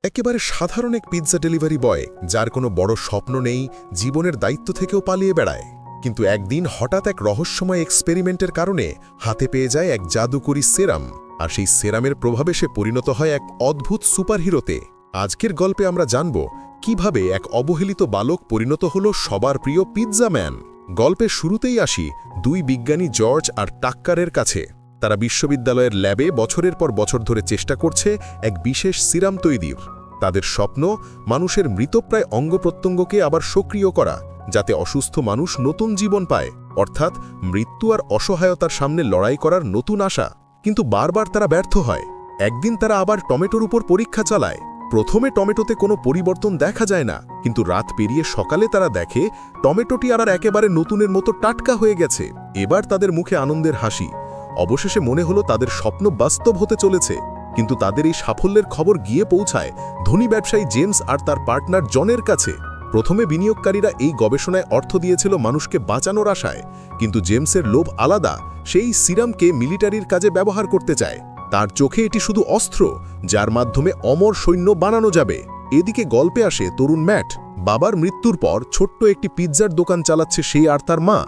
একেবারে সাধারণ এক পিৎজা ডেলিভারি বয়, যার কোনো বড় স্বপ্ন নেই, জীবনের দায়িত্ব থেকেও পালিয়ে বেড়ায়। কিন্তু একদিন হঠাৎ এক রহস্যময় এক্সপেরিমেন্টের কারণে হাতে পেয়ে যায় এক জাদুকরী সেরাম, আর সেই সেরামের প্রভাবে সে পরিণত হয় এক অদ্ভুত সুপারহিরোতে। আজকের গল্পে আমরা জানব কিভাবে এক অবহেলিত বালক পরিণত হল সবার প্রিয় পিৎজা ম্যান। গল্পের শুরুতেই আসি দুই বিজ্ঞানী জর্জ আর টাক্কারের কাছে। তারা বিশ্ববিদ্যালয়ের ল্যাবে বছরের পর বছর ধরে চেষ্টা করছে এক বিশেষ সিরাম তৈরির। তাদের স্বপ্ন মানুষের মৃতপ্রায় অঙ্গপ্রত্যঙ্গকে আবার সক্রিয় করা, যাতে অসুস্থ মানুষ নতুন জীবন পায়, অর্থাৎ মৃত্যু আর অসহায়তার সামনে লড়াই করার নতুন আশা। কিন্তু বারবার তারা ব্যর্থ হয়। একদিন তারা আবার টমেটোর উপর পরীক্ষা চালায়। প্রথমে টমেটোতে কোনো পরিবর্তন দেখা যায় না, কিন্তু রাত পেরিয়ে সকালে তারা দেখে টমেটোটি আর একেবারে নতুনের মতো টাটকা হয়ে গেছে। এবার তাদের মুখে আনন্দের হাসি। অবশেষে মনে হলো তাদের স্বপ্ন বাস্তব হতে চলেছে। কিন্তু তাদের এই সাফল্যের খবর গিয়ে পৌঁছায় ধনী ব্যবসায়ী জেমস আর তার পার্টনার জনের কাছে। প্রথমে বিনিয়োগকারীরা এই গবেষণায় অর্থ দিয়েছিল মানুষকে বাঁচানোর আশায়, কিন্তু জেমসের লোভ আলাদা। সেই সিরামকে মিলিটারির কাজে ব্যবহার করতে চায়। তার চোখে এটি শুধু অস্ত্র, যার মাধ্যমে অমর সৈন্য বানানো যাবে। এদিকে গল্পে আসে তরুণ ম্যাট। বাবার মৃত্যুর পর ছোট্ট একটি পিৎজার দোকান চালাচ্ছে সে আর তার মা।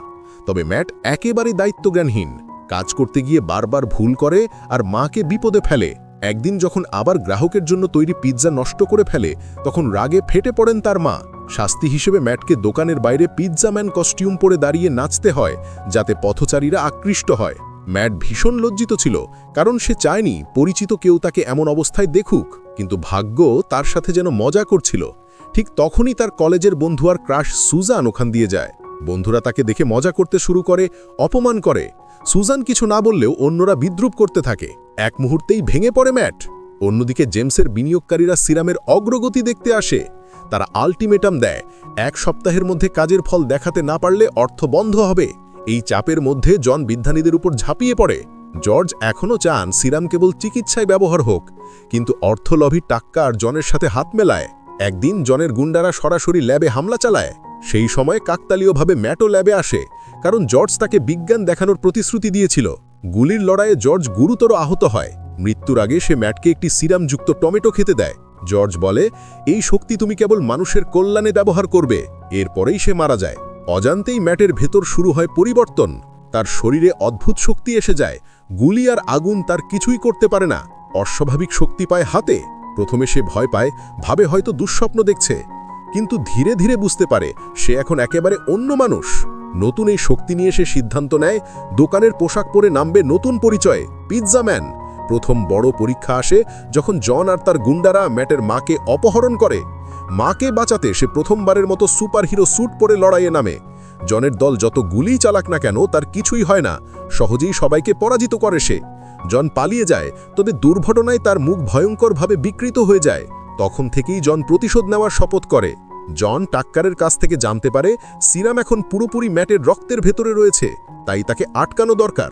তবে ম্যাট একেবারে দায়িত্বজ্ঞানহীন, কাজ করতে গিয়ে বারবার ভুল করে আর মাকে বিপদে ফেলে। একদিন যখন আবার গ্রাহকের জন্য তৈরি পিৎজা নষ্ট করে ফেলে, তখন রাগে ফেটে পড়েন তার মা। শাস্তি হিসেবে ম্যাটকে দোকানের বাইরে পিৎজা ম্যান কস্টিউম পরে দাঁড়িয়ে নাচতে হয়, যাতে পথচারীরা আকৃষ্ট হয়। ম্যাট ভীষণ লজ্জিত ছিল, কারণ সে চায়নি পরিচিত কেউ তাকে এমন অবস্থায় দেখুক। কিন্তু ভাগ্য তার সাথে যেন মজা করছিল। ঠিক তখনই তার কলেজের বন্ধু আর ক্রাশ সুজান ওখান দিয়ে যায়। বন্ধুরা তাকে দেখে মজা করতে শুরু করে, অপমান করে। সুজান কিছু না বললেও অন্যরা বিদ্রুপ করতে থাকে। এক মুহূর্তেই ভেঙে পড়ে ম্যাট। অন্যদিকে জেমসের বিনিয়োগকারীরা সিরামের অগ্রগতি দেখতে আসে। তারা আল্টিমেটাম দেয়, 1 সপ্তাহের মধ্যে কাজের ফল দেখাতে না পারলে অর্থ বন্ধ হবে। এই চাপের মধ্যে জন বিজ্ঞানীদের উপর ঝাঁপিয়ে পড়ে। জর্জ এখনও চান সিরাম কেবল চিকিৎসায় ব্যবহার হোক, কিন্তু অর্থলোভী টাক্কা আর জনের সাথে হাত মেলায়। একদিন জনের গুন্ডারা সরাসরি ল্যাবে হামলা চালায়। সেই সময় কাকতালীয়ভাবে ম্যাটও ল্যাবে আসে, কারণ জর্জ তাকে বিজ্ঞান দেখানোর প্রতিশ্রুতি দিয়েছিল। গুলির লড়াইয়ে জর্জ গুরুতর আহত হয়। মৃত্যুর আগে সে ম্যাটকে একটি সিরামযুক্ত টমেটো খেতে দেয়। জর্জ বলে, এই শক্তি তুমি কেবল মানুষের কল্যাণে ব্যবহার করবে। এরপরেই সে মারা যায়। অজান্তেই ম্যাটের ভেতর শুরু হয় পরিবর্তন। তার শরীরে অদ্ভুত শক্তি এসে যায়। গুলি আর আগুন তার কিছুই করতে পারে না। অস্বাভাবিক শক্তি পায় হাতে। প্রথমে সে ভয় পায়, ভাবে হয়তো দুঃস্বপ্ন দেখছে, কিন্তু ধীরে ধীরে বুঝতে পারে সে এখন একেবারে অন্য মানুষ। নতুন এই শক্তি নিয়ে সে সিদ্ধান্ত নেয় দোকানের পোশাক পরে নামবে নতুন পরিচয়ে, পিৎজা ম্যান। প্রথম বড় পরীক্ষা আসে যখন জন আর তার গুন্ডারা ম্যাটের মাকে অপহরণ করে। মাকে বাঁচাতে সে প্রথমবারের মতো সুপারহিরো স্যুট পরে লড়াইয়ে নামে। জনের দল যত গুলি চালাক না কেন, তার কিছুই হয় না। সহজেই সবাইকে পরাজিত করে সে। জন পালিয়ে যায়, তবে দুর্ঘটনায় তার মুখ ভয়ঙ্করভাবে বিকৃত হয়ে যায়। তখন থেকেই জন প্রতিশোধ নেওয়ার শপথ করে। জন টাক্কারের কাছ থেকে জানতে পারে সিরাম এখন পুরোপুরি ম্যাটের রক্তের ভেতরে রয়েছে, তাই তাকে আটকানো দরকার।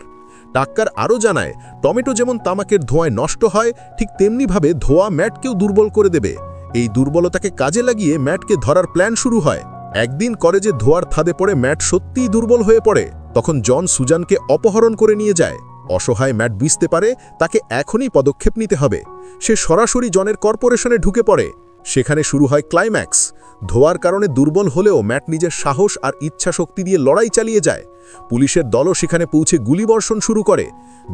টাক্কার আরও জানায়, টমেটো যেমন তামাকের ধোঁয়ায় নষ্ট হয়, ঠিক তেমনিভাবে ধোঁয়া ম্যাটকেও দুর্বল করে দেবে। এই দুর্বলতাকে কাজে লাগিয়ে ম্যাটকে ধরার প্ল্যান শুরু হয়। একদিন কলেজে ধোঁয়ার ফাঁদে পড়ে ম্যাট সত্যিই দুর্বল হয়ে পড়ে। তখন জন সুজানকে অপহরণ করে নিয়ে যায়। অসহায় ম্যাট বুঝতে পারে তাকে এখনই পদক্ষেপ নিতে হবে। সে সরাসরি জনের কর্পোরেশনে ঢুকে পড়ে। সেখানে শুরু হয় ক্লাইম্যাক্স। ধোয়ার কারণে দুর্বল হলেও ম্যাট নিজের সাহস আর ইচ্ছা শক্তি দিয়ে লড়াই চালিয়ে যায়। পুলিশের দলও সেখানে পৌঁছে গুলিবর্ষণ শুরু করে।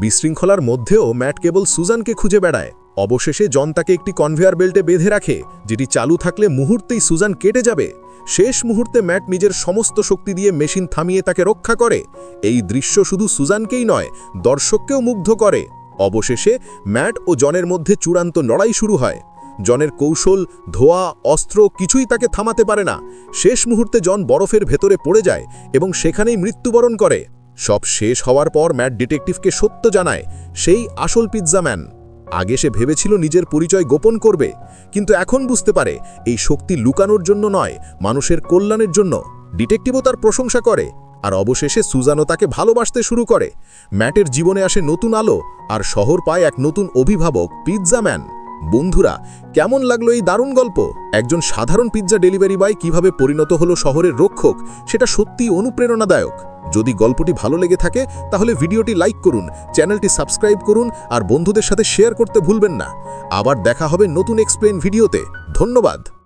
বিশৃঙ্খলার মধ্যেও ম্যাট কেবল সুজানকে খুঁজে বেড়ায়। অবশেষে জন তাকে একটি কনভেয়ার বেল্টে বেঁধে রাখে, যেটি চালু থাকলে মুহূর্তেই সুজান কেটে যাবে। শেষ মুহূর্তে ম্যাট নিজের সমস্ত শক্তি দিয়ে মেশিন থামিয়ে তাকে রক্ষা করে। এই দৃশ্য শুধু সুজানকেই নয়, দর্শককেও মুগ্ধ করে। অবশেষে ম্যাট ও জনের মধ্যে চূড়ান্ত লড়াই শুরু হয়। জনের কৌশল, ধোঁয়া, অস্ত্র কিছুই তাকে থামাতে পারে না। শেষ মুহূর্তে জন বরফের ভেতরে পড়ে যায় এবং সেখানেই মৃত্যুবরণ করে। সব শেষ হওয়ার পর ম্যাট ডিটেকটিভকে সত্য জানায়, সেই আসল পিৎজা ম্যান। আগে সে ভেবেছিল নিজের পরিচয় গোপন করবে, কিন্তু এখন বুঝতে পারে এই শক্তি লুকানোর জন্য নয়, মানুষের কল্যাণের জন্য। ডিটেকটিভও তার প্রশংসা করে, আর অবশেষে সুজানও তাকে ভালোবাসতে শুরু করে। ম্যাটের জীবনে আসে নতুন আলো, আর শহর পায় এক নতুন অভিভাবক, পিৎজা ম্যান। বন্ধুরা, কেমন লাগলো এই দারুণ গল্প? একজন সাধারণ পিৎজা ডেলিভারি বয় কিভাবে পরিণত হলো শহরের রক্ষক, সেটা সত্যিই অনুপ্রেরণাদায়ক। যদি গল্পটি ভালো লেগে থাকে তাহলে ভিডিওটি লাইক করুন, চ্যানেলটি সাবস্ক্রাইব করুন আর বন্ধুদের সাথে শেয়ার করতে ভুলবেন না। আবার দেখা হবে নতুন এক্সপ্লেইন ভিডিওতে। ধন্যবাদ।